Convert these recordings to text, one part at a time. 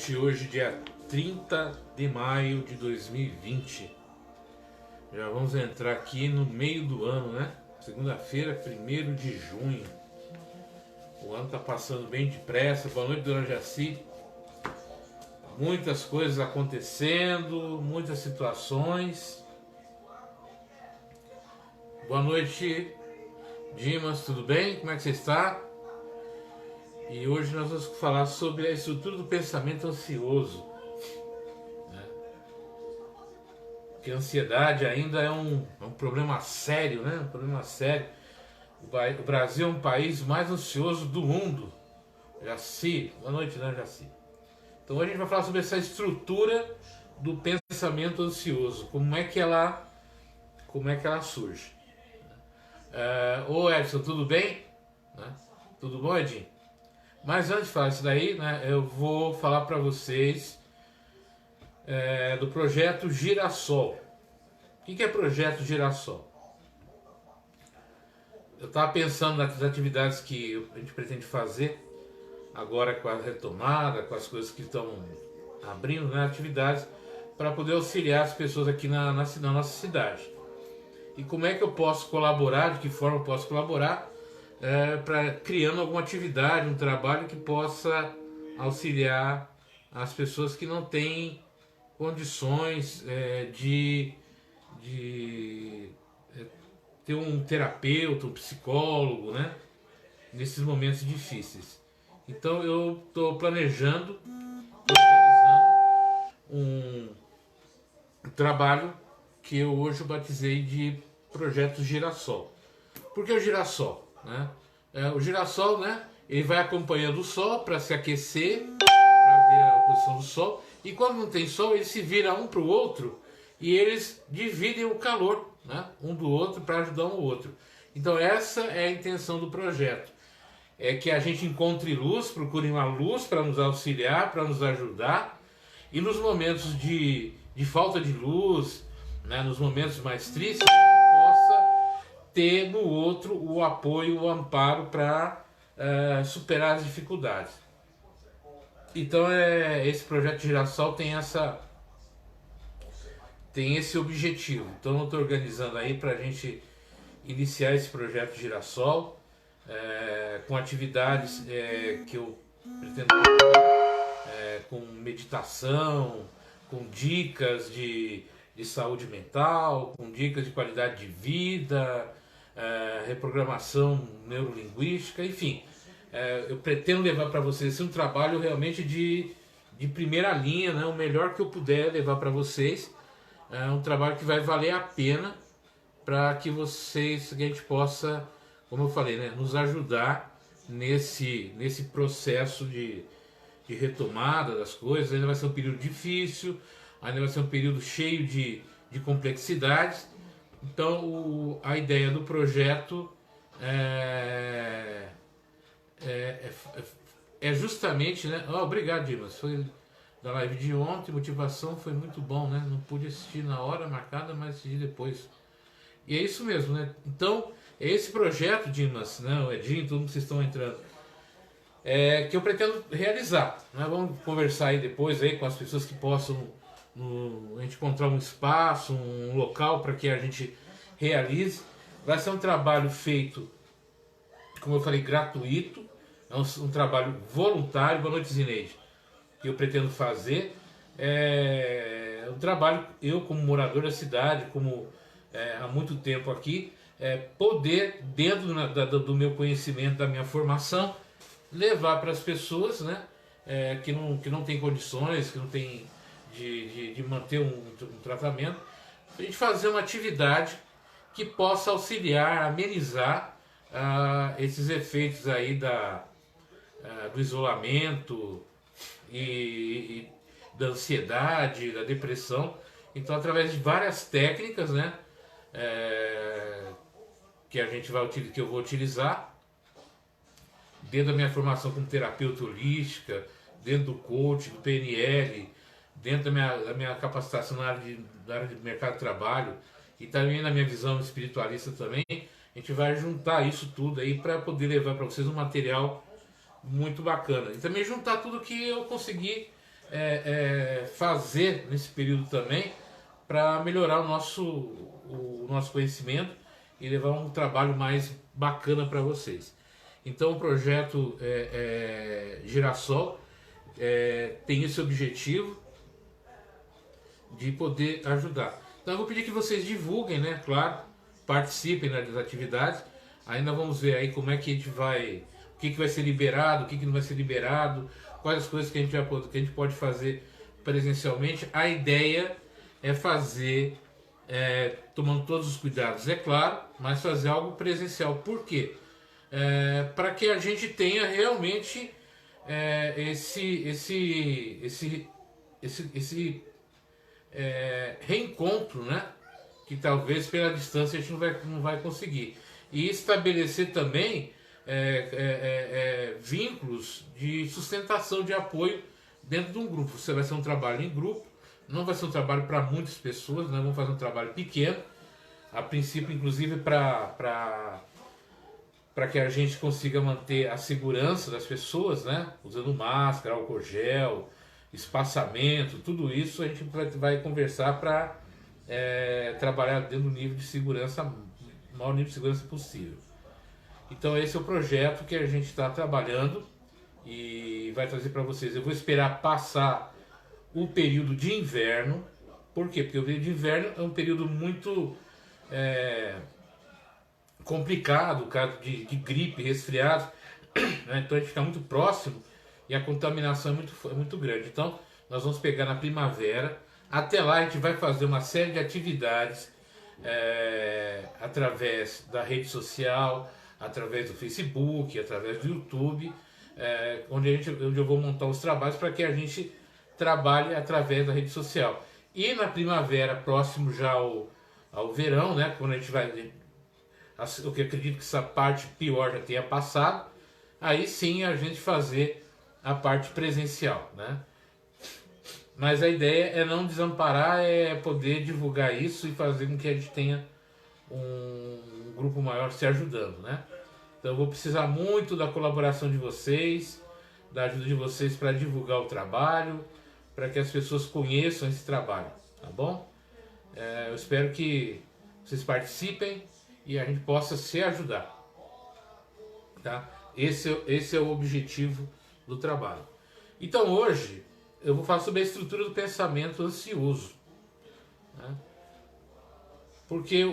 noite, hoje dia 30 de maio de 2020. Já vamos entrar aqui no meio do ano, né? Segunda-feira, 1º de junho. O ano tá passando bem depressa. Boa noite, dona Jaci. Muitas coisas acontecendo, muitas situações. Boa noite, Dimas, tudo bem? Como é que você está? E hoje nós vamos falar sobre a estrutura do pensamento ansioso, né? Porque a ansiedade ainda é um problema sério, né? Um problema sério. O Brasil é um país mais ansioso do mundo. Jaci, boa noite, né, Jaci? Então hoje a gente vai falar sobre essa estrutura do pensamento ansioso, como é que ela surge. Ô Edson, tudo bem? Né? Tudo bom, Edinho? Mas antes de falar isso daí, né, eu vou falar para vocês do projeto Girassol. O que é projeto Girassol? Eu estava pensando nas atividades que a gente pretende fazer agora com a retomada, com as coisas que estão abrindo, né, atividades para poder auxiliar as pessoas aqui na nossa cidade. E como é que eu posso colaborar, de que forma eu posso colaborar, criando alguma atividade, um trabalho que possa auxiliar as pessoas que não têm condições de ter um terapeuta, um psicólogo, né, nesses momentos difíceis. Então eu estou planejando, organizando um trabalho que eu hoje batizei de Projeto Girassol. Por que o girassol? Né? O girassol, né, ele vai acompanhando o sol para se aquecer, para ver a posição do sol, e quando não tem sol, eles se viram um para o outro e eles dividem o calor, né, um do outro para ajudar um o outro. Então essa é a intenção do projeto, é que a gente encontre luz, procure uma luz para nos auxiliar, para nos ajudar, e nos momentos de falta de luz, né, nos momentos mais tristes, a gente possa ter no outro o apoio, o amparo para superar as dificuldades. Então esse projeto Girassol tem esse objetivo. Então eu estou organizando aí para a gente iniciar esse projeto Girassol com atividades que eu pretendo com meditação, com dicas de saúde mental, com dicas de qualidade de vida, reprogramação neurolinguística, enfim. Eu pretendo levar para vocês um trabalho realmente de primeira linha, né? O melhor que eu puder levar para vocês. Um trabalho que vai valer a pena para que a gente possa, como eu falei, né, nos ajudar nesse processo de retomada das coisas. Ainda vai ser um período difícil, ainda vai ser um período cheio de complexidades. Então a ideia do projeto é justamente, né? Obrigado, Dimas. Foi da live de ontem, motivação, foi muito bom, né? Não pude assistir na hora marcada, mas assisti depois. E é isso mesmo, né? Então, é esse projeto, Dimas, né? O Edinho, todo mundo que vocês estão entrando, que eu pretendo realizar, né? Vamos conversar aí depois aí com as pessoas que possam a gente encontrar um espaço, um local para que a gente realize. Vai ser um trabalho feito, como eu falei, gratuito, é um trabalho voluntário. Boa noite, Zineide, que eu pretendo fazer. É um trabalho, eu como morador da cidade, como há muito tempo aqui, poder, dentro do meu conhecimento, da minha formação, levar para as pessoas, né, que não tem condições, que não tem de manter um tratamento, a gente fazer uma atividade que possa auxiliar, amenizar esses efeitos aí do isolamento e da ansiedade, da depressão. Então, através de várias técnicas, né, que eu vou utilizar dentro da minha formação como terapeuta holística, dentro do coach, do PNL, dentro da minha capacitação na área de mercado de trabalho e também na minha visão espiritualista também, a gente vai juntar isso tudo aí para poder levar para vocês um material muito bacana. E também juntar tudo que eu consegui fazer nesse período também para melhorar o nosso conhecimento e levar um trabalho mais bacana para vocês. Então o projeto Girassol tem esse objetivo de poder ajudar. Então eu vou pedir que vocês divulguem, né? Claro, participem das atividades. Ainda vamos ver aí como é que a gente vai, o que vai ser liberado, o que não vai ser liberado, quais as coisas que a gente pode fazer presencialmente. A ideia é fazer, tomando todos os cuidados, é claro, mas fazer algo presencial. Por quê? Para que a gente tenha realmente esse reencontro, né? Que talvez pela distância a gente não vai conseguir. E estabelecer também vínculos de sustentação, de apoio dentro de um grupo. Você vai ser um trabalho em grupo, não vai ser um trabalho para muitas pessoas, nós vamos fazer um trabalho pequeno, a princípio inclusive para que a gente consiga manter a segurança das pessoas, né? Usando máscara, álcool gel, espaçamento, tudo isso a gente vai conversar para trabalhar dentro do nível de segurança, o maior nível de segurança possível. Então esse é o projeto que a gente está trabalhando e vai trazer para vocês. Eu vou esperar passar o período de inverno. Por quê? Porque o período de inverno é um período muito complicado, caso de gripe, resfriado, né? Então a gente fica muito próximo e a contaminação é muito grande. Então nós vamos pegar na primavera. Até lá a gente vai fazer uma série de atividades através da rede social, através do Facebook, através do YouTube, onde eu vou montar os trabalhos para que a gente trabalhe através da rede social. E na primavera, próximo já ao verão, né, quando a gente vai, eu acredito que essa parte pior já tenha passado, aí sim a gente fazer a parte presencial, né? Mas a ideia é não desamparar, é poder divulgar isso e fazer com que a gente tenha um grupo maior se ajudando, né? Então eu vou precisar muito da colaboração de vocês, da ajuda de vocês para divulgar o trabalho, para que as pessoas conheçam esse trabalho, tá bom? Eu espero que vocês participem e a gente possa se ajudar, tá? Esse é o objetivo do trabalho. Então hoje eu vou falar sobre a estrutura do pensamento ansioso, né? Porque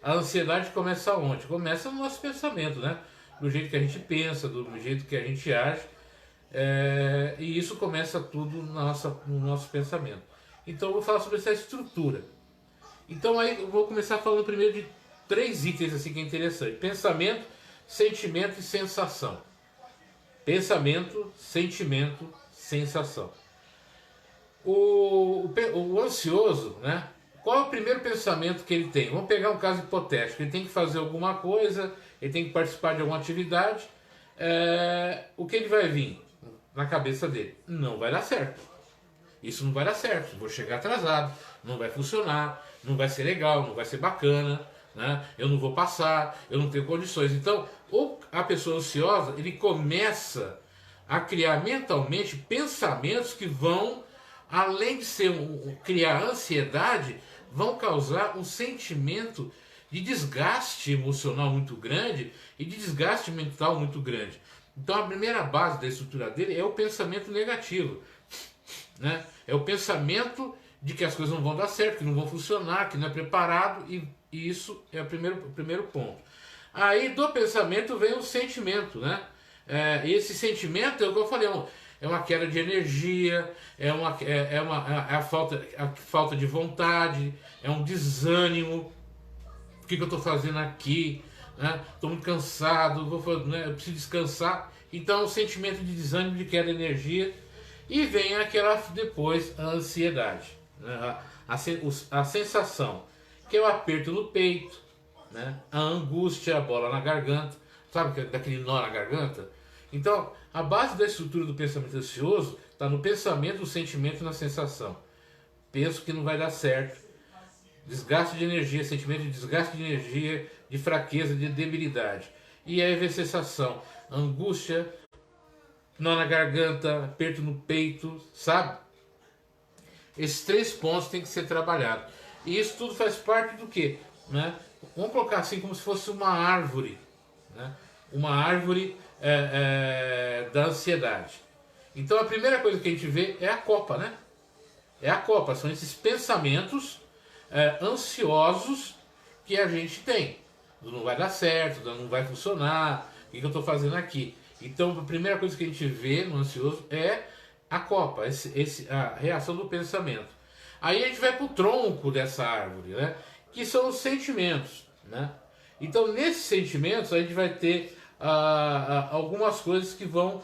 a ansiedade começa onde? Começa no nosso pensamento, né? Do jeito que a gente pensa, do jeito que a gente age, e isso começa tudo no nosso pensamento. Então eu vou falar sobre essa estrutura. Então aí eu vou começar falando primeiro de 3 itens assim que é interessante: pensamento, sentimento e sensação. Pensamento, sentimento, sensação. O ansioso, né? Qual é o primeiro pensamento que ele tem? Vamos pegar um caso hipotético. Ele tem que fazer alguma coisa, ele tem que participar de alguma atividade. O que ele vai vir na cabeça dele? Não vai dar certo. Isso não vai dar certo. Vou chegar atrasado, não vai funcionar, não vai ser legal, não vai ser bacana, né? Eu não vou passar, eu não tenho condições. Então, a pessoa ansiosa, ele começa a criar mentalmente pensamentos que vão, além de criar ansiedade, vão causar um sentimento de desgaste emocional muito grande e de desgaste mental muito grande. Então a primeira base da estrutura dele é o pensamento negativo, né? É o pensamento de que as coisas não vão dar certo, que não vão funcionar, que não é preparado, e isso é o primeiro ponto. Aí do pensamento vem o sentimento, né? Esse sentimento é o que eu falei, é uma queda de energia, a falta de vontade, é um desânimo. O que eu estou fazendo aqui? Estou muito cansado, eu preciso descansar. Então, o sentimento de desânimo, de queda de energia. E vem depois a ansiedade, né? A sensação, que é o aperto no peito, né? A angústia, a bola na garganta. Sabe daquele nó na garganta? Então, a base da estrutura do pensamento ansioso está no pensamento, no sentimento e na sensação. Penso que não vai dar certo. Desgaste de energia, sentimento de desgaste de energia, de fraqueza, de debilidade. E aí vem a sensação, angústia, nó na garganta, aperto no peito, sabe? Esses 3 pontos têm que ser trabalhados. E isso tudo faz parte do quê? Né? Vamos colocar assim como se fosse uma árvore. Né? Uma árvore da ansiedade. Então a primeira coisa que a gente vê é a copa, né? É a copa, são esses pensamentos ansiosos que a gente tem. Não vai dar certo, não vai funcionar, o que eu estou fazendo aqui? Então a primeira coisa que a gente vê no ansioso é a copa, a reação do pensamento. Aí a gente vai para o tronco dessa árvore, né? Que são os sentimentos, né? Então nesses sentimentos a gente vai ter algumas coisas que vão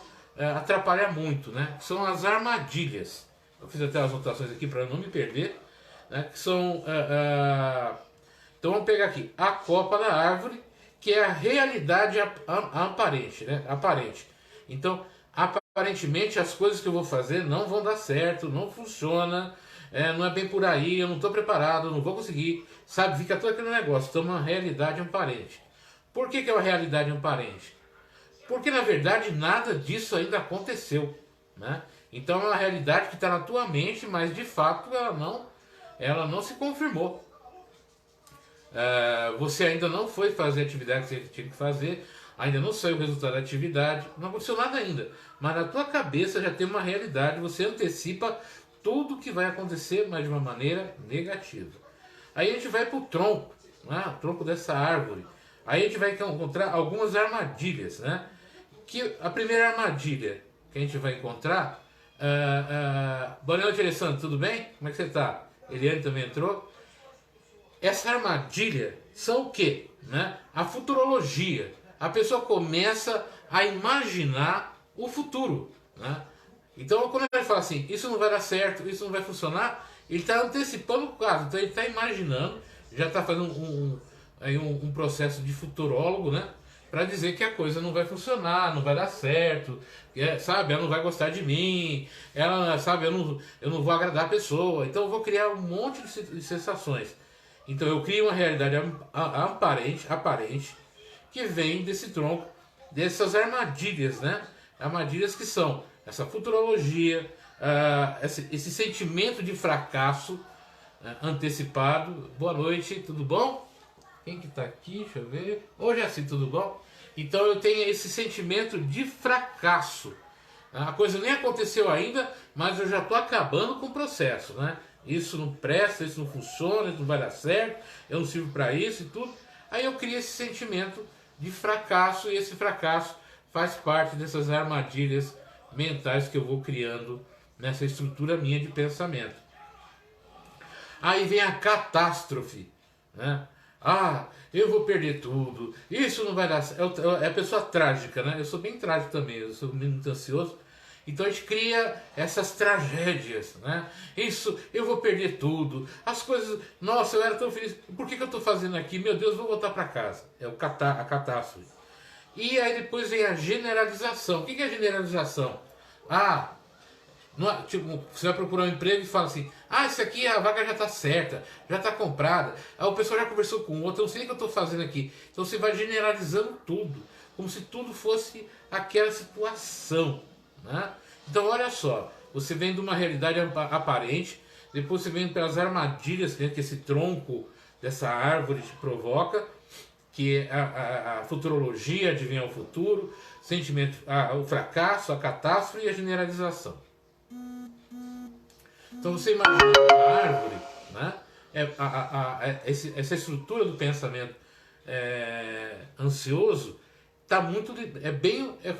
atrapalhar muito, né? Que são as armadilhas. Eu fiz até as anotações aqui para não me perder, né? Que são então vamos pegar aqui a copa da árvore, que é a realidade aparente, né? Aparente. Então aparentemente as coisas que eu vou fazer não vão dar certo, não funciona, não é bem por aí, eu não estou preparado, não vou conseguir, sabe? Fica todo aquele negócio. Então uma realidade aparente. Por que é uma realidade aparente? Porque na verdade nada disso ainda aconteceu, né? Então é uma realidade que está na tua mente, mas de fato ela não se confirmou. Você ainda não foi fazer a atividade que você tinha que fazer, ainda não saiu o resultado da atividade, não aconteceu nada ainda. Mas na tua cabeça já tem uma realidade, você antecipa tudo que vai acontecer, mas de uma maneira negativa. Aí a gente vai para o tronco, né? O tronco dessa árvore. Aí a gente vai encontrar algumas armadilhas, né? Que a primeira armadilha que a gente vai encontrar... boa noite, Alessandro, tudo bem? Como é que você está? Eliane também entrou. Essa armadilha são o quê? Né? A futurologia. A pessoa começa a imaginar o futuro, né? Então quando ele fala assim, isso não vai dar certo, isso não vai funcionar, ele está antecipando o caso. Então ele está imaginando, já está fazendo um processo de futurólogo, né? Para dizer que a coisa não vai funcionar, não vai dar certo, sabe? Ela não vai gostar de mim, ela, sabe? Eu não vou agradar a pessoa. Então eu vou criar um monte de sensações. Então eu crio uma realidade aparente, que vem desse tronco, dessas armadilhas, né? Armadilhas que são essa futurologia, esse sentimento de fracasso antecipado. Boa noite, tudo bom? Quem que tá aqui? Deixa eu ver. Hoje é assim, tudo bom? Então eu tenho esse sentimento de fracasso. A coisa nem aconteceu ainda, mas eu já estou acabando com o processo, né? Isso não presta, isso não funciona, isso não vai dar certo, eu não sirvo para isso e tudo. Aí eu crio esse sentimento de fracasso, e esse fracasso faz parte dessas armadilhas mentais que eu vou criando nessa estrutura minha de pensamento. Aí vem a catástrofe, né? Eu vou perder tudo, isso não vai dar certo. É a pessoa trágica, né? Eu sou bem trágico também, eu sou muito ansioso. Então a gente cria essas tragédias, né? Isso, eu vou perder tudo, as coisas, nossa, eu era tão feliz, por que eu estou fazendo aqui? Meu Deus, vou voltar para casa. É a catástrofe. E aí depois vem a generalização. O que é a generalização? Tipo, você vai procurar um emprego e fala assim, isso aqui a vaga já está certa, já está comprada, o pessoal já conversou com o outro, eu não sei o que eu estou fazendo aqui. Então você vai generalizando tudo, como se tudo fosse aquela situação, né? Então olha só, você vem de uma realidade aparente, depois você vem pelas armadilhas que esse tronco dessa árvore te provoca, que é a futurologia, adivinhar o futuro, sentimento, o fracasso, a catástrofe e a generalização. Então você imagina a árvore, né? Essa estrutura do pensamento ansioso está muito,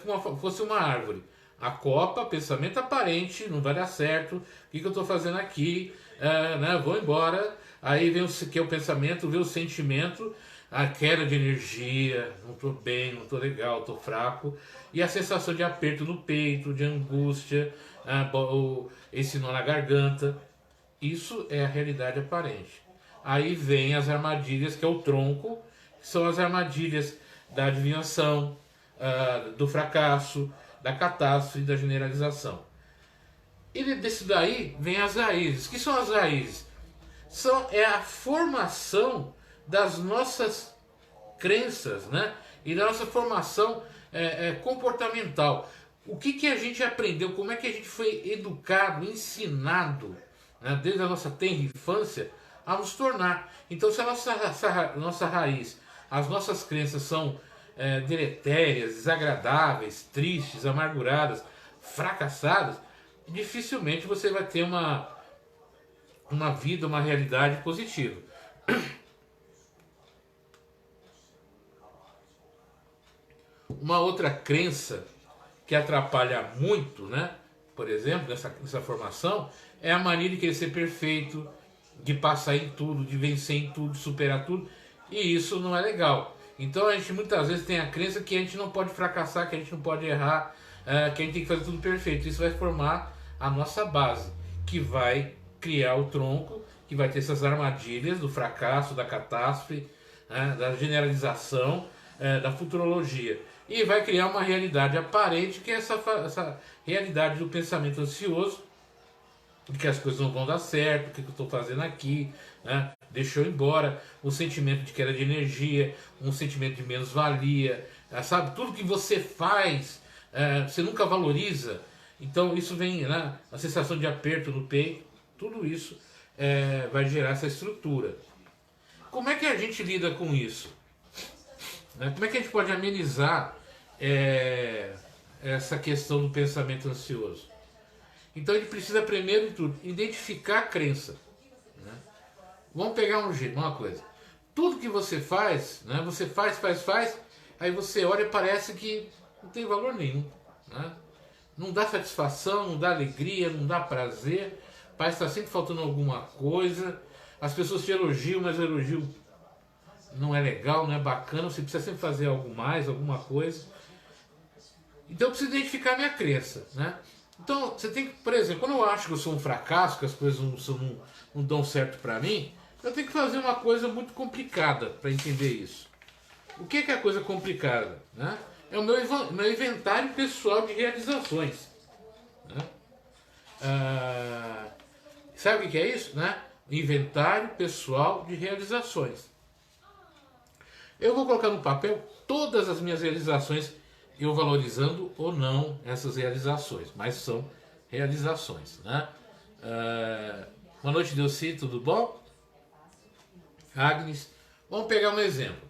como fosse uma árvore. A copa, pensamento aparente, não vai dar certo, o que eu estou fazendo aqui, né? Vou embora. Aí vem o pensamento, vem o sentimento, a queda de energia, não estou bem, não estou legal, estou fraco, e a sensação de aperto no peito, de angústia, esse nó na garganta. Isso é a realidade aparente. Aí vem as armadilhas, que é o tronco, que são as armadilhas da adivinhação, do fracasso, da catástrofe e da generalização. E desse daí vem as raízes. O que são as raízes? É a formação das nossas crenças, né? E da nossa formação comportamental. o que a gente aprendeu, como é que a gente foi educado, ensinado, né, desde a nossa tenra infância, a nos tornar. Então, se a nossa raiz, as nossas crenças são deletérias, desagradáveis, tristes, amarguradas, fracassadas, dificilmente você vai ter uma vida, uma realidade positiva. Uma outra crença que atrapalha muito, né? Por exemplo, nessa formação, é a mania de querer ser perfeito, de passar em tudo, de vencer em tudo, de superar tudo, e isso não é legal. Então a gente muitas vezes tem a crença que a gente não pode fracassar, que a gente não pode errar, que a gente tem que fazer tudo perfeito. Isso vai formar a nossa base, que vai criar o tronco, que vai ter essas armadilhas do fracasso, da catástrofe, da generalização, da futurologia. E vai criar uma realidade aparente, que é essa realidade do pensamento ansioso, de que as coisas não vão dar certo, o que eu estou fazendo aqui, né? Deixa eu ir embora, um sentimento de queda de energia, um sentimento de menos-valia, sabe? Tudo que você faz, você nunca valoriza. Então isso vem, né? A sensação de aperto no peito, tudo isso vai gerar essa estrutura. Como é que a gente lida com isso? Como é que a gente pode amenizar essa questão do pensamento ansioso? Então ele precisa, primeiro de tudo, identificar a crença. Né? Vamos pegar uma coisa. Tudo que você faz, né? Você faz, aí você olha e parece que não tem valor nenhum. Né? Não dá satisfação, não dá alegria, não dá prazer, parece que está sempre faltando alguma coisa. As pessoas te elogiam, mas o elogio não é legal, não é bacana, você precisa sempre fazer algo mais, alguma coisa. Então eu preciso identificar a minha crença, né? Então você tem que, por exemplo, quando eu acho que eu sou um fracasso, que as coisas não dão certo para mim, eu tenho que fazer uma coisa muito complicada para entender isso. O que é a coisa complicada? Né? É o meu inventário pessoal de realizações. Né? Sabe o que é isso? Né? Inventário pessoal de realizações. Eu vou colocar no papel todas as minhas realizações, eu valorizando ou não essas realizações, mas são realizações. Né? Boa noite, Delci, tudo bom? Agnes, vamos pegar um exemplo.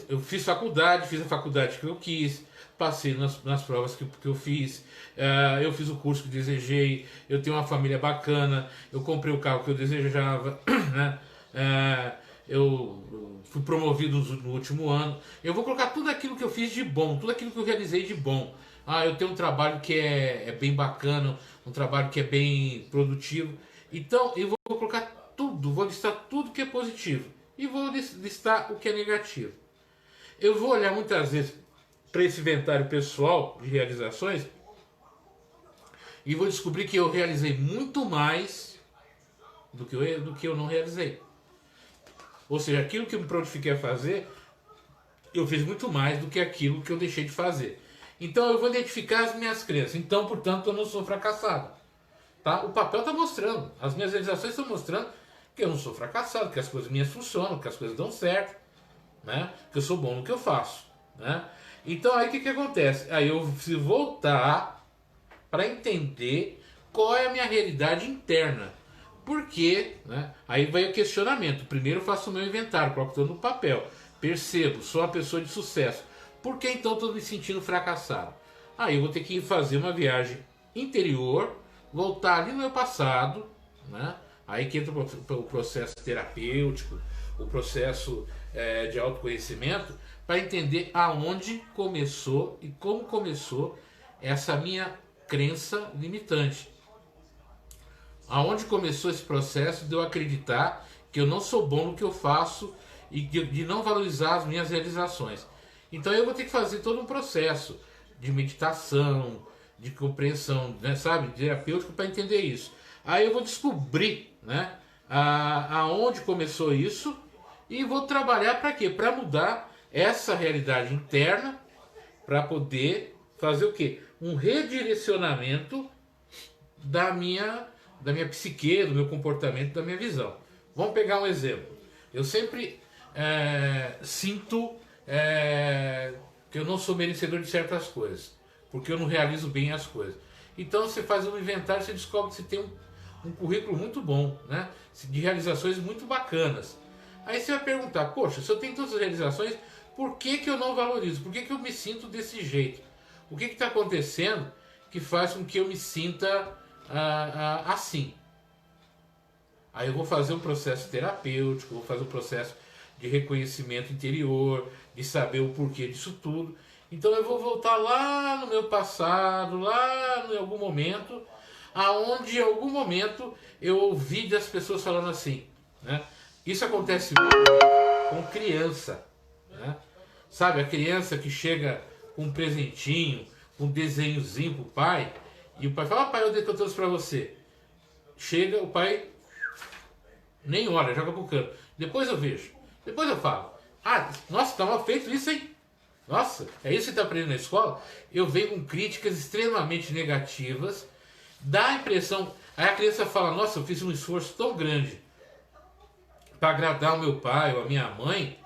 Eu fiz faculdade, fiz a faculdade que eu quis, passei nas provas que eu fiz, eu fiz o curso que desejei, eu tenho uma família bacana, eu comprei o carro que eu desejava, né? Eu fui promovido no último ano. Eu vou colocar tudo aquilo que eu fiz de bom, tudo aquilo que eu realizei de bom. Eu tenho um trabalho que é bem bacana, um trabalho que é bem produtivo. Então eu vou colocar tudo, vou listar tudo que é positivo e vou listar o que é negativo. Eu vou olhar muitas vezes para esse inventário pessoal de realizações e vou descobrir que eu realizei muito mais do que eu não realizei. Ou seja, aquilo que eu me prontifiquei a fazer, eu fiz muito mais do que aquilo que eu deixei de fazer. Então eu vou identificar as minhas crenças. Então, portanto, eu não sou fracassado. Tá? O papel está mostrando, as minhas realizações estão mostrando que eu não sou fracassado, que as coisas minhas funcionam, que as coisas dão certo, né? Que eu sou bom no que eu faço. Né? Então aí o que acontece? Aí eu preciso voltar para entender qual é a minha realidade interna. Por quê? Né? Aí vai o questionamento. Primeiro eu faço o meu inventário, coloco tudo no papel. Percebo, sou uma pessoa de sucesso. Por que então estou me sentindo fracassado? Aí eu vou ter que fazer uma viagem interior, voltar ali no meu passado, né? Aí que entra o processo terapêutico, o processo de autoconhecimento, para entender aonde começou e como começou essa minha crença limitante. Aonde começou esse processo de eu acreditar que eu não sou bom no que eu faço e de não valorizar as minhas realizações. Então eu vou ter que fazer todo um processo de meditação, de compreensão, né, sabe, terapêutico, para entender isso. Aí eu vou descobrir, né, aonde começou isso e vou trabalhar para quê? Para mudar essa realidade interna, para poder fazer o quê? Um redirecionamento da minha psique, do meu comportamento, da minha visão. Vamos pegar um exemplo. Eu sempre sinto que eu não sou merecedor de certas coisas, porque eu não realizo bem as coisas. Então você faz um inventário, você descobre que você tem um currículo muito bom, né? De realizações muito bacanas. Aí você vai perguntar, poxa, se eu tenho todas as realizações, por que, que eu não valorizo? Por que, que eu me sinto desse jeito? O que está acontecendo que faz com que eu me sinta assim? Aí eu vou fazer um processo terapêutico, vou fazer um processo de reconhecimento interior, de saber o porquê disso tudo. Então eu vou voltar lá no meu passado, lá em algum momento, aonde em algum momento eu ouvi das pessoas falando assim, né? Isso acontece muito com criança, né? Sabe, a criança que chega com um presentinho, um desenhozinho pro pai, e o pai fala, pai, eu dei que eu trouxe pra você. Chega, o pai nem olha, joga pro canto. Depois eu vejo. Depois eu falo. Ah, nossa, tá mal feito isso, hein? Nossa, é isso que você tá aprendendo na escola? Eu venho com críticas extremamente negativas. Dá a impressão... Aí a criança fala, nossa, eu fiz um esforço tão grande para agradar o meu pai ou a minha mãe.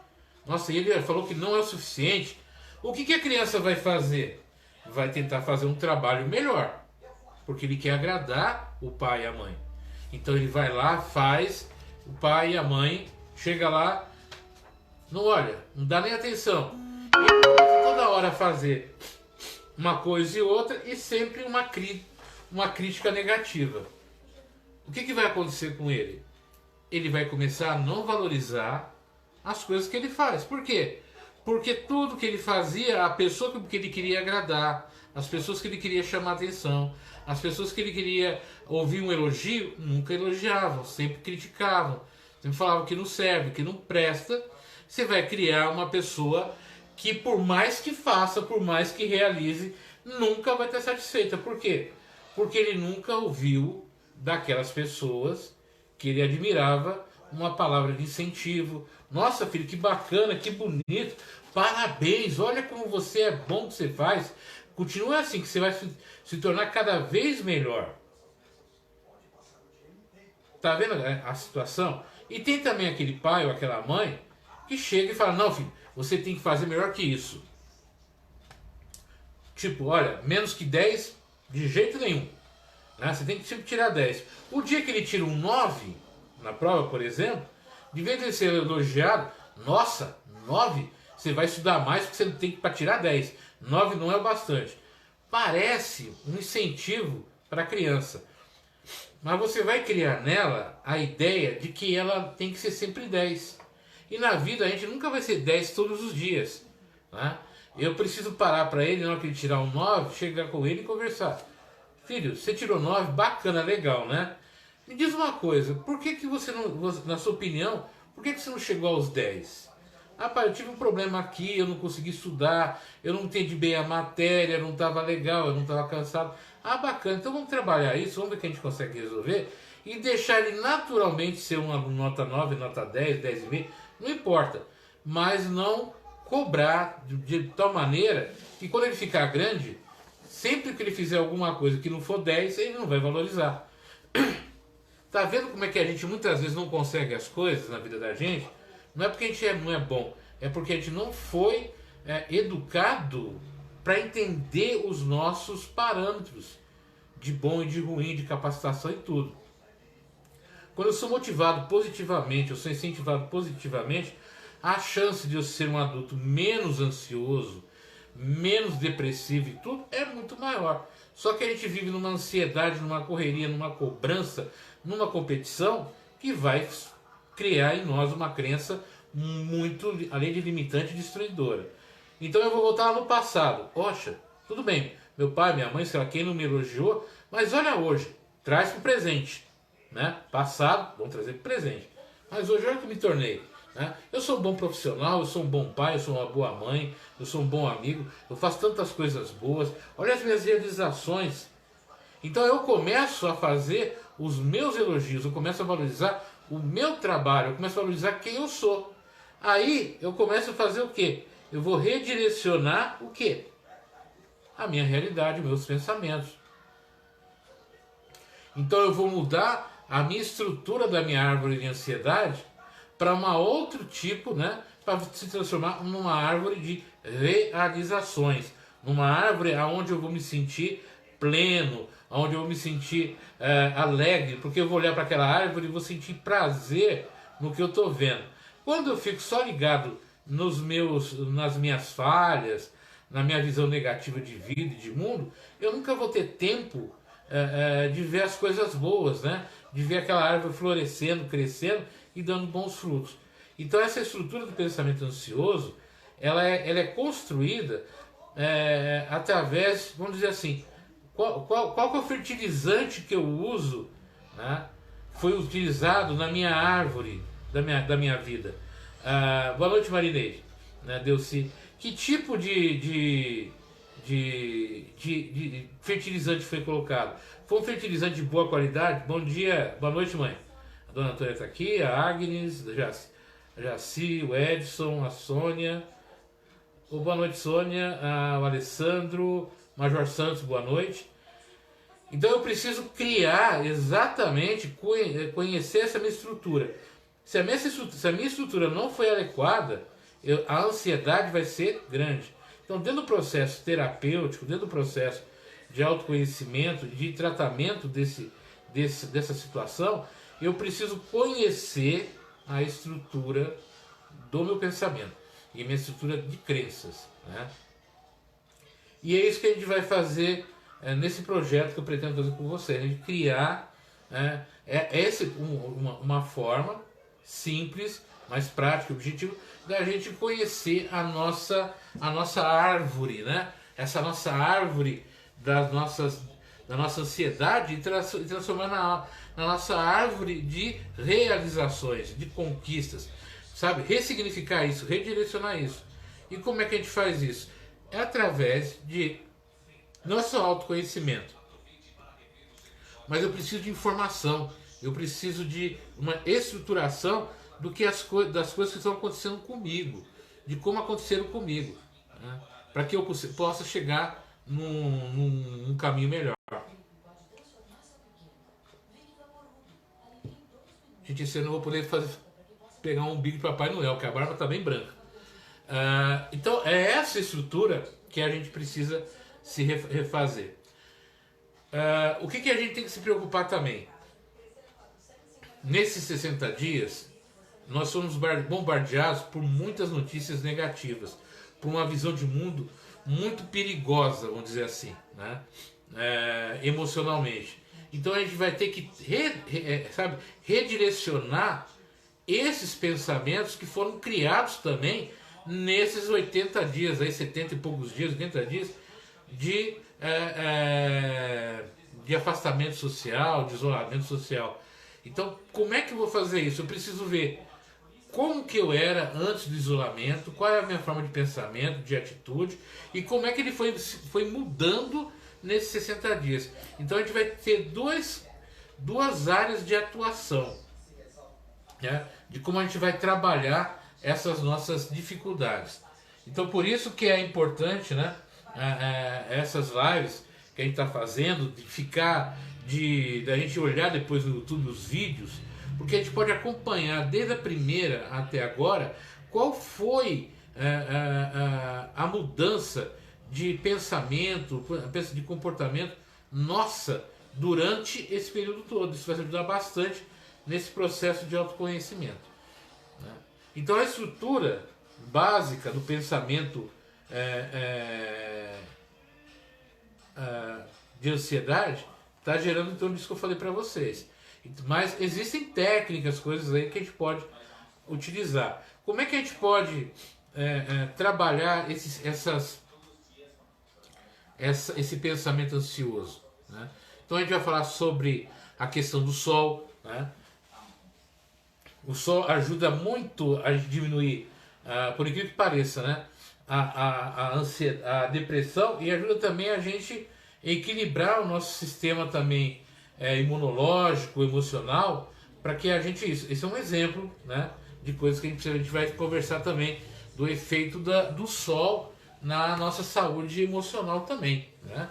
Nossa, e ele falou que não é o suficiente. O que a criança vai fazer? Vai tentar fazer um trabalho melhor. Porque ele quer agradar o pai e a mãe. Então ele vai lá, faz... O pai e a mãe chega lá, não olha, não dá nem atenção. Ele começa toda hora a fazer uma coisa e outra e sempre uma crítica negativa. O que vai acontecer com ele? Ele vai começar a não valorizar as coisas que ele faz. Por quê? Porque tudo que ele fazia, a pessoa que ele queria agradar, as pessoas que ele queria chamar atenção, as pessoas que ele queria ouvir um elogio, nunca elogiavam, sempre criticavam, sempre falavam que não serve, que não presta. Você vai criar uma pessoa que, por mais que faça, por mais que realize, nunca vai estar satisfeita. Por quê? Porque ele nunca ouviu daquelas pessoas que ele admirava uma palavra de incentivo. Nossa, filho, que bacana, que bonito, parabéns, olha como você é bom que você faz. Continua assim que você vai se tornar cada vez melhor. Tá vendo a situação? E tem também aquele pai ou aquela mãe que chega e fala, não, filho, você tem que fazer melhor que isso. Tipo, olha, menos que 10 de jeito nenhum, né? Você tem que sempre tirar 10. O dia que ele tira um 9 na prova, por exemplo, de vez de ele ser elogiado, nossa, 9, você vai estudar mais porque você tem que para tirar 10. 9 não é o bastante. Parece um incentivo para a criança. Mas você vai criar nela a ideia de que ela tem que ser sempre 10. E na vida a gente nunca vai ser 10 todos os dias, né? Eu preciso parar para ele, na hora que ele tirar um 9, chegar com ele e conversar. Filho, você tirou 9, bacana, legal, né? Me diz uma coisa, por que você não, na sua opinião, por que você não chegou aos 10? Ah, pai, eu tive um problema aqui, eu não consegui estudar, eu não entendi bem a matéria, não estava legal, eu não estava cansado. Ah, bacana, então vamos trabalhar isso, vamos ver o que a gente consegue resolver e deixar ele naturalmente ser uma nota 9, nota 10, 10,5, não importa. Mas não cobrar de tal maneira que quando ele ficar grande, sempre que ele fizer alguma coisa que não for 10, ele não vai valorizar. Tá vendo como é que a gente muitas vezes não consegue as coisas na vida da gente? Não é porque a gente não é bom, é porque a gente não foi educado para entender os nossos parâmetros de bom e de ruim, de capacitação e tudo. Quando eu sou motivado positivamente, eu sou incentivado positivamente, a chance de eu ser um adulto menos ansioso, menos depressivo e tudo é muito maior. Só que a gente vive numa ansiedade, numa correria, numa cobrança, numa competição que vai criar em nós uma crença muito, além de limitante, destruidora. Então eu vou voltar lá no passado. Poxa, tudo bem, meu pai, minha mãe, sei lá, quem não me elogiou, mas olha hoje, traz para o presente, né? Passado, vamos trazer para o presente. Mas hoje olha que eu me tornei, né? Eu sou um bom profissional, eu sou um bom pai, eu sou uma boa mãe, eu sou um bom amigo, eu faço tantas coisas boas, olha as minhas realizações. Então eu começo a fazer os meus elogios, eu começo a valorizar o meu trabalho, eu começo a valorizar quem eu sou. Aí eu começo a fazer o quê? Eu vou redirecionar o quê? A minha realidade, meus pensamentos. Então eu vou mudar a minha estrutura da minha árvore de ansiedade para uma outro tipo, né, para se transformar numa árvore de realizações, numa árvore aonde eu vou me sentir pleno, onde eu vou me sentir alegre, porque eu vou olhar para aquela árvore e vou sentir prazer no que eu estou vendo. Quando eu fico só ligado nas minhas falhas, na minha visão negativa de vida e de mundo, eu nunca vou ter tempo de ver as coisas boas, né? De ver aquela árvore florescendo, crescendo e dando bons frutos. Então essa estrutura do pensamento ansioso, ela é construída através, vamos dizer assim, qual que é o fertilizante que eu uso, né? Foi utilizado na minha árvore da minha vida. Boa noite, Marinês, né, Delci. Que tipo de fertilizante foi colocado? Foi um fertilizante de boa qualidade? Bom dia, boa noite, mãe. A dona Antônia está aqui, a Agnes, a Jaci, o Edson, a Sônia. Boa noite, Sônia, o Alessandro, Major Santos, boa noite. Então eu preciso criar exatamente, conhecer essa minha estrutura. Se a minha estrutura não foi adequada, a ansiedade vai ser grande. Então, dentro do processo terapêutico, dentro do processo de autoconhecimento, de tratamento dessa situação, eu preciso conhecer a estrutura do meu pensamento e a minha estrutura de crenças, né? E é isso que a gente vai fazer nesse projeto que eu pretendo fazer com você, a gente criar uma forma simples, mais prática, objetiva, da gente conhecer a nossa árvore, né? Essa nossa árvore da nossa ansiedade e transformar na nossa árvore de realizações, de conquistas, sabe? Ressignificar isso, redirecionar isso. E como é que a gente faz isso? É através de nosso autoconhecimento. Mas eu preciso de informação, eu preciso de uma estruturação das coisas que estão acontecendo comigo, de como aconteceram comigo, né? Para que eu possa chegar num caminho melhor. Gente, esse ano eu vou poder pegar um umbigo de Papai Noel, porque a barba está bem branca. Então é essa estrutura que a gente precisa se refazer. O que a gente tem que se preocupar também? Nesses 60 dias, nós somos bombardeados por muitas notícias negativas, por uma visão de mundo muito perigosa, vamos dizer assim, né? Emocionalmente. Então a gente vai ter que redirecionar esses pensamentos que foram criados também nesses 80 dias, aí 70 e poucos dias, 80 dias de afastamento social, de isolamento social. Então, como é que eu vou fazer isso? Eu preciso ver como que eu era antes do isolamento, qual é a minha forma de pensamento, de atitude, e como é que ele foi mudando nesses 60 dias. Então a gente vai ter duas áreas de atuação, né? De como a gente vai trabalhar essas nossas dificuldades. Então por isso que é importante, né, essas lives que a gente está fazendo, da gente olhar depois no YouTube os vídeos, porque a gente pode acompanhar desde a primeira até agora qual foi a mudança de pensamento, de comportamento nossa durante esse período todo. Isso vai ajudar bastante nesse processo de autoconhecimento, né? Então a estrutura básica do pensamento de ansiedade está gerando em torno disso que eu falei para vocês. Mas existem técnicas, coisas aí que a gente pode utilizar. Como é que a gente pode trabalhar esse pensamento ansioso, né? Então a gente vai falar sobre a questão do sol, né? O sol ajuda muito a diminuir, por incrível que pareça, né, a depressão, e ajuda também a gente equilibrar o nosso sistema também imunológico, emocional, para que a gente... Esse é um exemplo, né, de coisas que a gente vai conversar também, do efeito do sol na nossa saúde emocional também, né?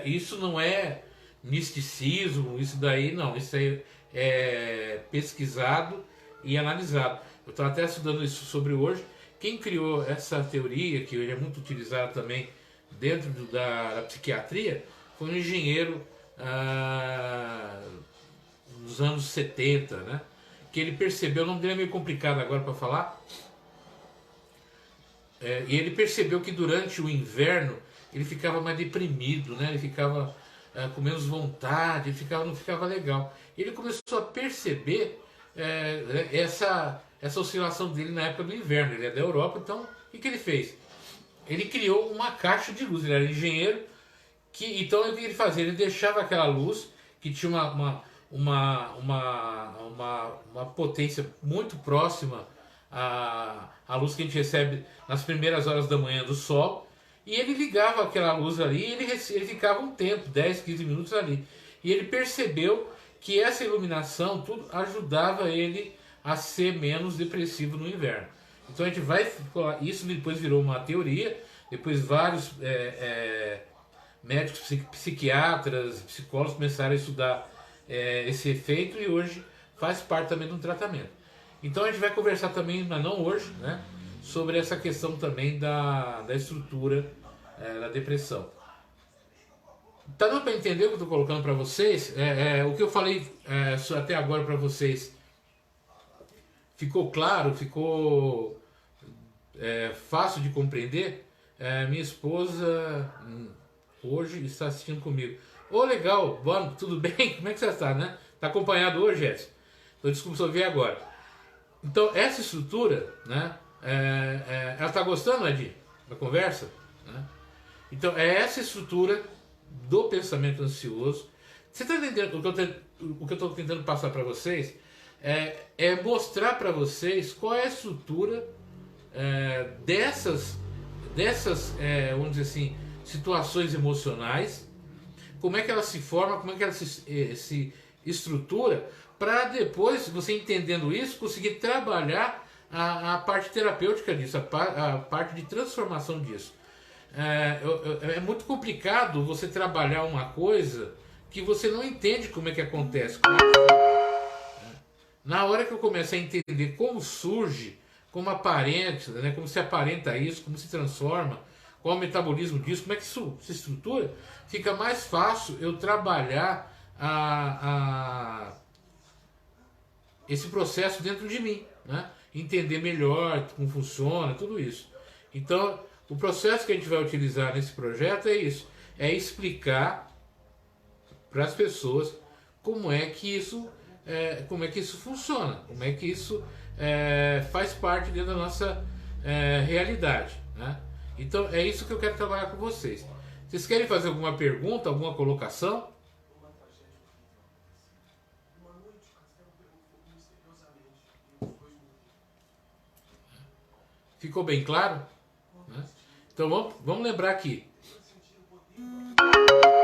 Isso não é misticismo, isso daí não, isso aí é pesquisado e analisado. Eu estava até estudando isso sobre hoje. Quem criou essa teoria, que hoje é muito utilizada também dentro da psiquiatria, foi um engenheiro dos anos 70, né? Que ele percebeu, o nome dele é meio complicado agora para falar, e ele percebeu que durante o inverno ele ficava mais deprimido, né? Ele ficava com menos vontade, não ficava legal. Ele começou a perceber essa oscilação dele na época do inverno. Ele é da Europa, então o que ele fez? Ele criou uma caixa de luz. Ele era engenheiro, então o que ele fazia? Ele deixava aquela luz que tinha uma potência muito próxima à luz que a gente recebe nas primeiras horas da manhã do sol, e ele ligava aquela luz ali e ele ficava um tempo, 10, 15 minutos ali. E ele percebeu que essa iluminação tudo ajudava ele a ser menos depressivo no inverno. Então a gente vai... Isso depois virou uma teoria, depois vários médicos, psiquiatras, psicólogos começaram a estudar esse efeito, e hoje faz parte também do tratamento. Então a gente vai conversar também, mas não hoje, né, sobre essa questão também da estrutura da depressão. Tá dando para entender o que eu estou colocando para vocês? O que eu falei até agora para vocês ficou claro? Ficou fácil de compreender? Minha esposa hoje está assistindo comigo. Ô, legal, bom, tudo bem? Como é que você está, né? Tá acompanhado hoje, Jéssica? Então, desculpa se eu ver agora. Então, essa estrutura, né? Ela está gostando, Edi, da conversa? Né? Então, é essa estrutura do pensamento ansioso. Você está entendendo o que eu estou tentando passar para vocês? É mostrar para vocês qual é a estrutura dessas vamos dizer assim, situações emocionais, como é que ela se forma, como é que ela se estrutura, para depois, você entendendo isso, conseguir trabalhar a parte terapêutica disso, a parte de transformação disso. É muito complicado você trabalhar uma coisa que você não entende como é que acontece. Na hora que eu comecei a entender como surge, como aparenta, né, como se aparenta isso, como se transforma, qual é o metabolismo disso, como é que isso se estrutura, fica mais fácil eu trabalhar esse processo dentro de mim, né? Entender melhor como funciona, tudo isso. Então, o processo que a gente vai utilizar nesse projeto é isso, é explicar para as pessoas como é que isso funciona, como é que isso faz parte dentro da nossa realidade, né? Então é isso que eu quero trabalhar com vocês. Vocês querem fazer alguma pergunta, alguma colocação? Ficou bem claro? Né? Então vamos lembrar aqui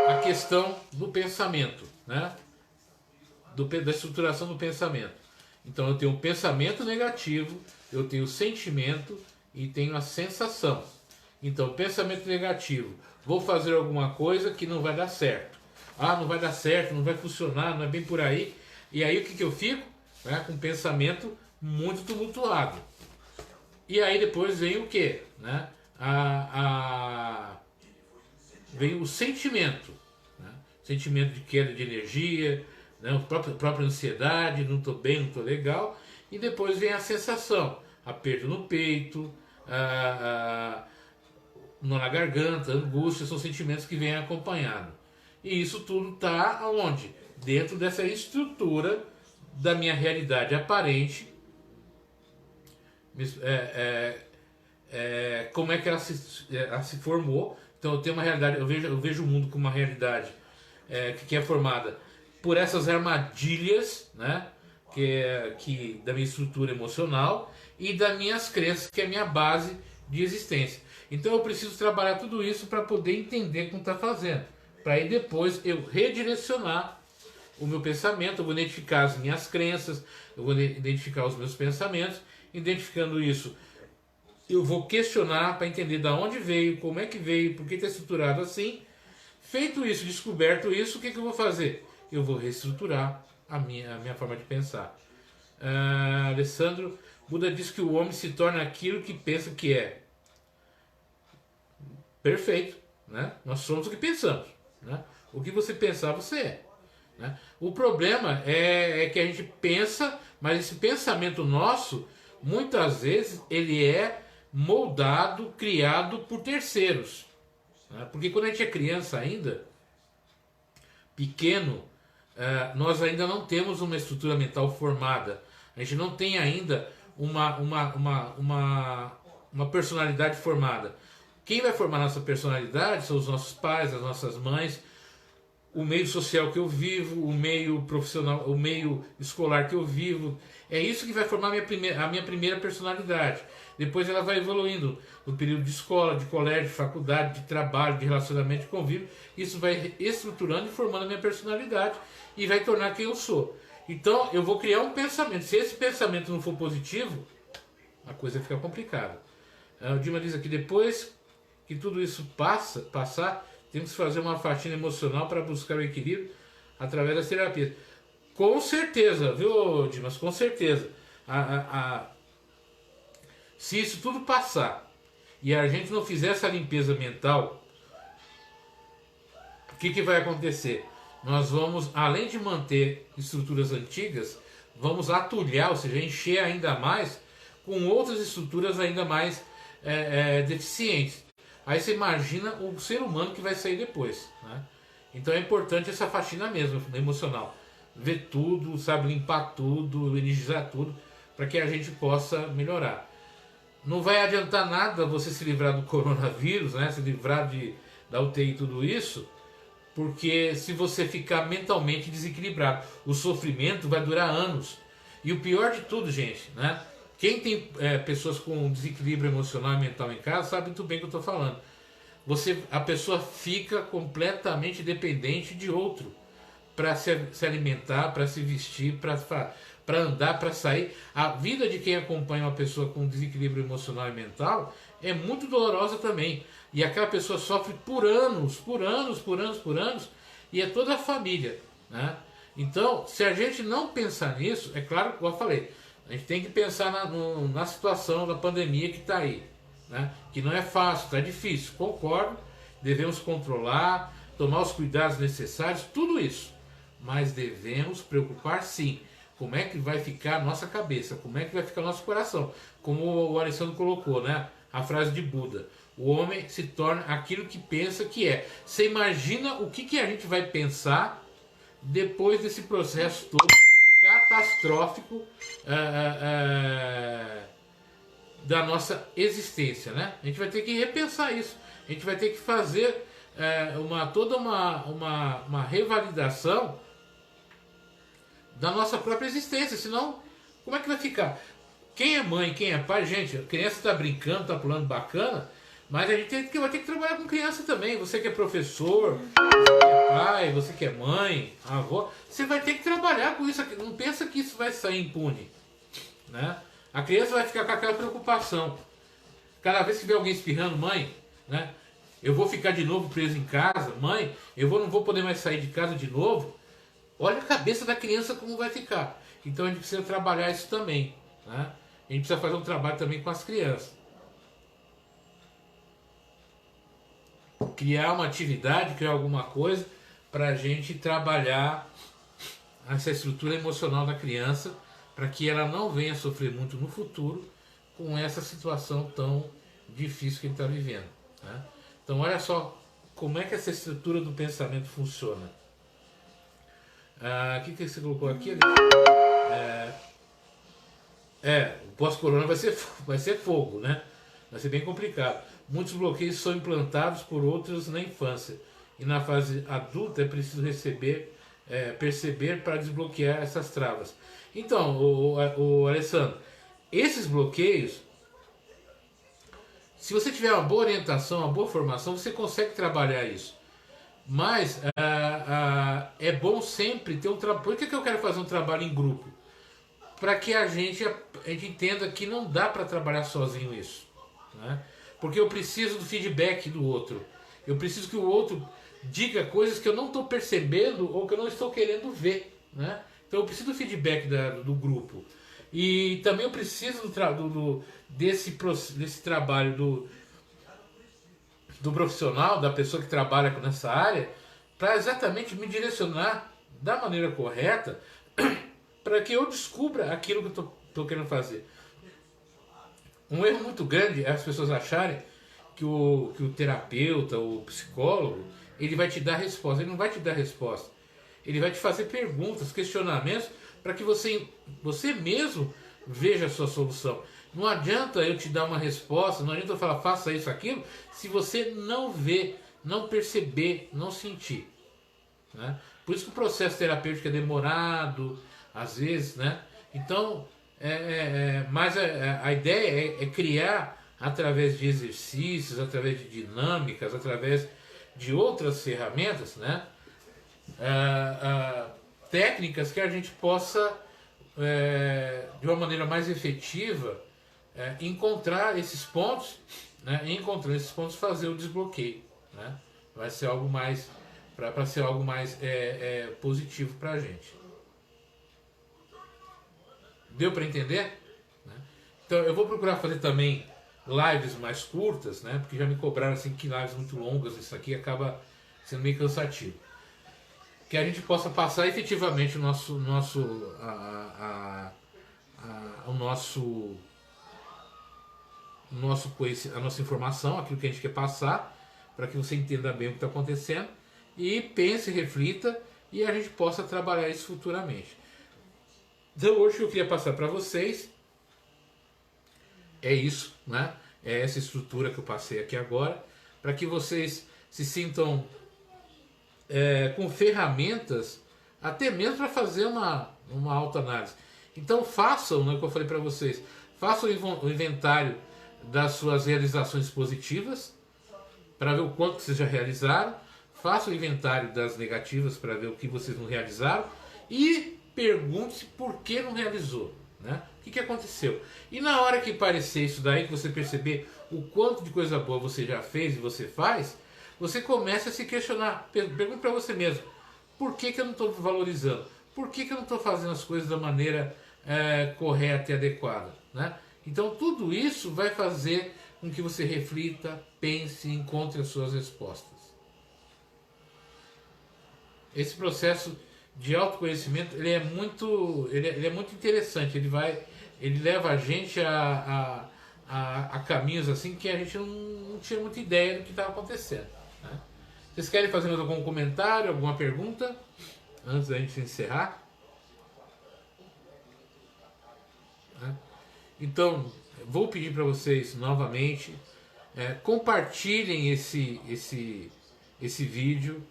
a questão do pensamento, né? Da estruturação do pensamento. Então eu tenho um pensamento negativo, eu tenho o sentimento e tenho a sensação. Então, pensamento negativo, vou fazer alguma coisa que não vai dar certo. Não vai dar certo, não vai funcionar, não é bem por aí. E aí o que eu fico? Com um pensamento muito tumultuado. E aí depois vem o quê? Né? Vem o sentimento. Né? Sentimento de queda de energia, né? A própria ansiedade, não estou bem, não estou legal. E depois vem a sensação, aperto no peito, nó na garganta, angústia, são sentimentos que vêm acompanhado. E isso tudo está aonde? Dentro dessa estrutura da minha realidade aparente. Como é que ela se formou. Então eu tenho uma realidade, eu vejo o mundo como uma realidade que é formada por essas armadilhas, né? Que da minha estrutura emocional e das minhas crenças, que é a minha base de existência. Então eu preciso trabalhar tudo isso para poder entender como está fazendo. Para aí depois eu redirecionar o meu pensamento, eu vou identificar as minhas crenças, eu vou identificar os meus pensamentos. Identificando isso, eu vou questionar para entender de onde veio, como é que veio, por que está estruturado assim. Feito isso, descoberto isso, o que eu vou fazer? Eu vou reestruturar a minha forma de pensar. Alessandro, Buda diz que o homem se torna aquilo que pensa que é. Perfeito, né? Nós somos o que pensamos, né? O que você pensar, você é, né? O problema é que a gente pensa, mas esse pensamento nosso, muitas vezes, ele é moldado, criado por terceiros, né? Porque quando a gente é criança ainda, pequeno, nós ainda não temos uma estrutura mental formada. A gente não tem ainda uma personalidade formada. Quem vai formar nossa personalidade são os nossos pais, as nossas mães, o meio social que eu vivo, o meio profissional, o meio escolar que eu vivo. É isso que vai formar a minha primeira personalidade. Depois ela vai evoluindo no período de escola, de colégio, de faculdade, de trabalho, de relacionamento, de convívio. Isso vai estruturando e formando a minha personalidade e vai tornar quem eu sou. Então eu vou criar um pensamento. Se esse pensamento não for positivo, a coisa fica complicada. O Dima diz aqui, depois que tudo isso passar, temos que fazer uma faxina emocional para buscar o equilíbrio através das terapias. Com certeza, viu, Dimas? Com certeza. Se isso tudo passar e a gente não fizer essa limpeza mental, o que vai acontecer? Nós vamos, além de manter estruturas antigas, vamos atulhar, ou seja, encher ainda mais com outras estruturas ainda mais deficientes. Aí você imagina o ser humano que vai sair depois, né? Então é importante essa faxina mesmo, emocional. Ver tudo, sabe, limpar tudo, energizar tudo, para que a gente possa melhorar. Não vai adiantar nada você se livrar do coronavírus, né? Se livrar da UTI e tudo isso, porque se você ficar mentalmente desequilibrado, o sofrimento vai durar anos. E o pior de tudo, gente, né? Quem tem pessoas com desequilíbrio emocional e mental em casa sabe muito bem o que eu estou falando. A pessoa fica completamente dependente de outro para se alimentar, para se vestir, para andar, para sair. A vida de quem acompanha uma pessoa com desequilíbrio emocional e mental é muito dolorosa também. E aquela pessoa sofre por anos, e é toda a família, né? Então, se a gente não pensar nisso, é claro, como eu falei, a gente tem que pensar na situação da pandemia que está aí, né? Que não é fácil, está difícil, concordo, devemos controlar, tomar os cuidados necessários, tudo isso. Mas devemos preocupar sim, como é que vai ficar a nossa cabeça, como é que vai ficar o nosso coração. Como o Alessandro colocou, né? A frase de Buda, o homem se torna aquilo que pensa que é. Você imagina o que a gente vai pensar depois desse processo todo catastrófico da nossa existência, né? A gente vai ter que repensar isso. A gente vai ter que fazer toda uma revalidação da nossa própria existência. Senão, como é que vai ficar? Quem é mãe, quem é pai, gente, a criança está brincando, está pulando bacana, mas a gente vai ter que trabalhar com criança também. Você que é professor, você que é pai, você que é mãe, avó, você vai ter que trabalhar com isso. Não pensa que isso vai sair impune, né? A criança vai ficar com aquela preocupação. Cada vez que vê alguém espirrando, mãe, né? Eu vou ficar de novo preso em casa, mãe, não vou poder mais sair de casa de novo. Olha a cabeça da criança como vai ficar. Então a gente precisa trabalhar isso também, né? A gente precisa fazer um trabalho também com as crianças. Criar uma atividade, criar alguma coisa para a gente trabalhar essa estrutura emocional da criança, para que ela não venha sofrer muito no futuro com essa situação tão difícil que ele está vivendo, né? Então olha só como é que essa estrutura do pensamento funciona. O que você colocou aqui? O pós-corona vai ser fogo, né? Vai ser bem complicado. Muitos bloqueios são implantados por outros na infância. E na fase adulta é preciso perceber para desbloquear essas travas. Então, o Alessandro, esses bloqueios, se você tiver uma boa orientação, uma boa formação, você consegue trabalhar isso. Mas é bom sempre ter um trabalho. Por que eu quero fazer um trabalho em grupo? Para que a gente entenda que não dá para trabalhar sozinho isso, né? Porque eu preciso do feedback do outro. Eu preciso que o outro diga coisas que eu não estou percebendo ou que eu não estou querendo ver, né? Então eu preciso do feedback do grupo. E também eu preciso desse trabalho do profissional, da pessoa que trabalha nessa área, para exatamente me direcionar da maneira correta para que eu descubra aquilo que eu estou querendo fazer. Um erro muito grande é as pessoas acharem que o terapeuta, o psicólogo, ele vai te dar resposta. Ele não vai te dar resposta. Ele vai te fazer perguntas, questionamentos, para que você mesmo veja a sua solução. Não adianta eu te dar uma resposta, não adianta eu falar faça isso, aquilo, se você não ver, não perceber, não sentir. Né? Por isso que o processo terapêutico é demorado, às vezes, né? Então, mas a ideia é criar, através de exercícios, através de dinâmicas, através de outras ferramentas, né? Técnicas que a gente possa, de uma maneira mais efetiva, encontrar esses pontos, né? E encontrando esses pontos, fazer o desbloqueio, né? Vai ser algo mais para ser algo mais positivo para a gente. Deu para entender? Né? Então eu vou procurar fazer também lives mais curtas, né? Porque já me cobraram assim que lives muito longas, isso aqui acaba sendo meio cansativo. Que a gente possa passar efetivamente a nossa informação, aquilo que a gente quer passar, para que você entenda bem o que está acontecendo e pense, reflita e a gente possa trabalhar isso futuramente. Então hoje eu queria passar para vocês isso, né? É essa estrutura que eu passei aqui agora, para que vocês se sintam com ferramentas, até mesmo para fazer uma autoanálise. Então façam, né, o que eu falei para vocês, façam o inventário das suas realizações positivas, para ver o quanto vocês já realizaram, façam o inventário das negativas, para ver o que vocês não realizaram, e pergunte-se por que não realizou, né? O que aconteceu. E na hora que parecer isso daí, que você perceber o quanto de coisa boa você já fez e você faz, você começa a se questionar. Pergunta para você mesmo: por que eu não estou valorizando? Por que eu não estou fazendo as coisas da maneira correta e adequada? Né? Então tudo isso vai fazer com que você reflita, pense e encontre as suas respostas. Esse processo de autoconhecimento ele é muito interessante. Ele leva a gente a caminhos assim que a gente não tinha muita ideia do que estava acontecendo. Né? Vocês querem fazer mais algum comentário, alguma pergunta antes da gente encerrar? Né? Então, vou pedir para vocês novamente, compartilhem esse vídeo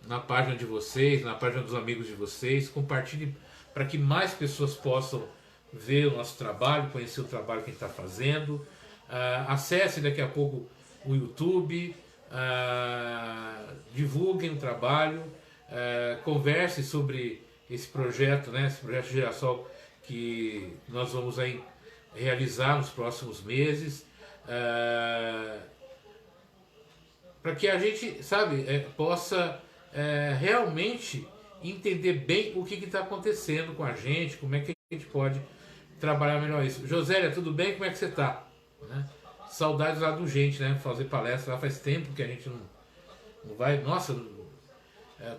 na página de vocês, na página dos amigos de vocês, compartilhem para que mais pessoas possam ver o nosso trabalho, conhecer o trabalho que a gente está fazendo. Acesse daqui a pouco o YouTube, divulguem o trabalho, converse sobre esse projeto, né, esse projeto Girassol que nós vamos aí realizar nos próximos meses, para que a gente, possa realmente entender bem o que está acontecendo com a gente, como é que a gente pode trabalhar melhor isso. Josélia, tudo bem? Como é que você está? Né? Saudades lá do Gente, né? Fazer palestra lá faz tempo que a gente não vai. Nossa,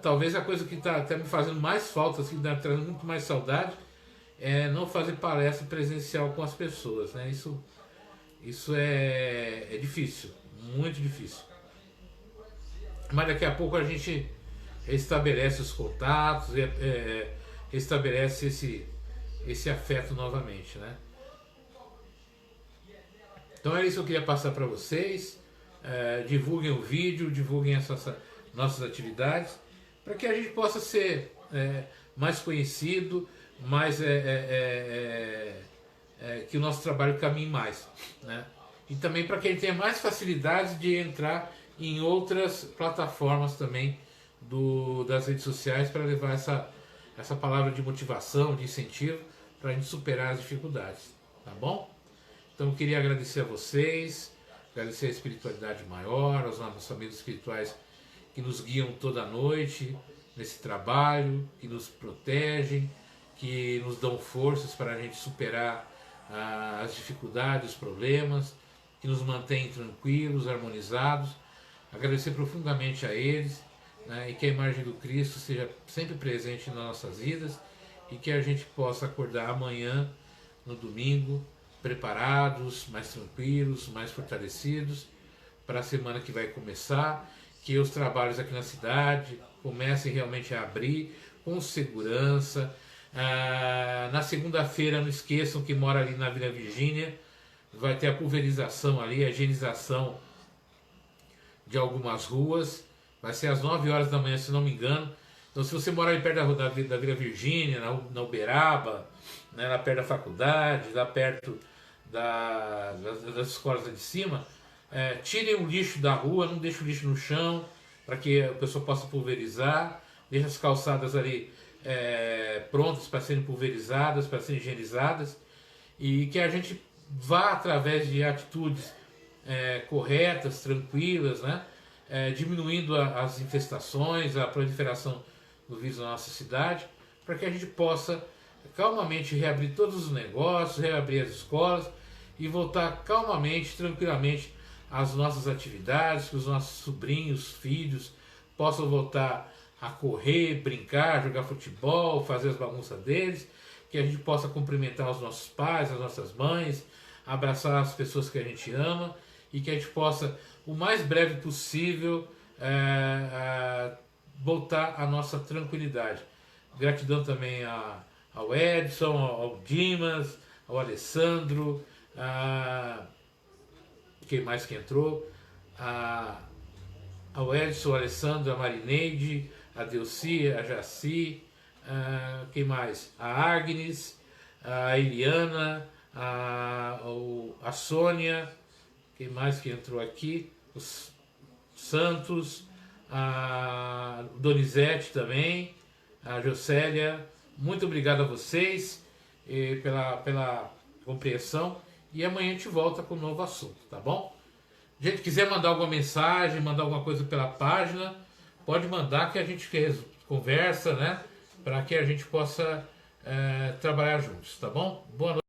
talvez a coisa que está me fazendo mais falta, assim, trazendo muito mais saudade, é não fazer palestra presencial com as pessoas, né? Isso é difícil, muito difícil. Mas daqui a pouco a gente restabelece os contatos, restabelece esse afeto novamente, né? Então é isso que eu queria passar para vocês. Divulguem o vídeo, divulguem essas nossas atividades, para que a gente possa ser mais conhecido, mais que o nosso trabalho caminhe mais, né? E também para que a gente tenha mais facilidade de entrar em outras plataformas também das redes sociais, para levar essa palavra de motivação, de incentivo, para a gente superar as dificuldades, tá bom? Então eu queria agradecer a vocês, agradecer a espiritualidade maior, aos nossos amigos espirituais que nos guiam toda noite nesse trabalho, que nos protegem, que nos dão forças para a gente superar as dificuldades, os problemas, que nos mantêm tranquilos, harmonizados. Agradecer profundamente a eles, né, e que a imagem do Cristo seja sempre presente nas nossas vidas e que a gente possa acordar amanhã, no domingo, preparados, mais tranquilos, mais fortalecidos para a semana que vai começar, que os trabalhos aqui na cidade comecem realmente a abrir com segurança. Na segunda-feira, não esqueçam que mora ali na Vila Virgínia, vai ter a pulverização ali, a higienização de algumas ruas, vai ser às 9 horas da manhã, se não me engano. Então, se você mora ali perto da Vila Virgínia, na Uberaba, né, lá perto da faculdade, lá perto das escolas lá de cima, tirem o lixo da rua, não deixem o lixo no chão, para que a pessoa possa pulverizar, deixem as calçadas ali prontas para serem pulverizadas, para serem higienizadas, e que a gente vá através de atitudes corretas, tranquilas, né, diminuindo as infestações, a proliferação do vírus na nossa cidade, para que a gente possa calmamente reabrir todos os negócios, reabrir as escolas e voltar calmamente, tranquilamente às nossas atividades, que os nossos sobrinhos, filhos possam voltar a correr, brincar, jogar futebol, fazer as bagunças deles, que a gente possa cumprimentar os nossos pais, as nossas mães, abraçar as pessoas que a gente ama e que a gente possa, o mais breve possível, voltar à nossa tranquilidade. Gratidão também ao Edson, ao Dimas, ao Alessandro, quem mais que entrou? Ao Edson, ao Alessandro, a Marineide, a Delci, a Jaci, quem mais? A Agnes, a Eliana, a Sônia, quem mais que entrou aqui? Os Santos, a Donizete também, a Jocélia. Muito obrigado a vocês pela compreensão, e amanhã a gente volta com um novo assunto, tá bom? Gente, quiser mandar alguma mensagem, mandar alguma coisa pela página, pode mandar que a gente conversa, né? Para que a gente possa trabalhar juntos, tá bom? Boa noite.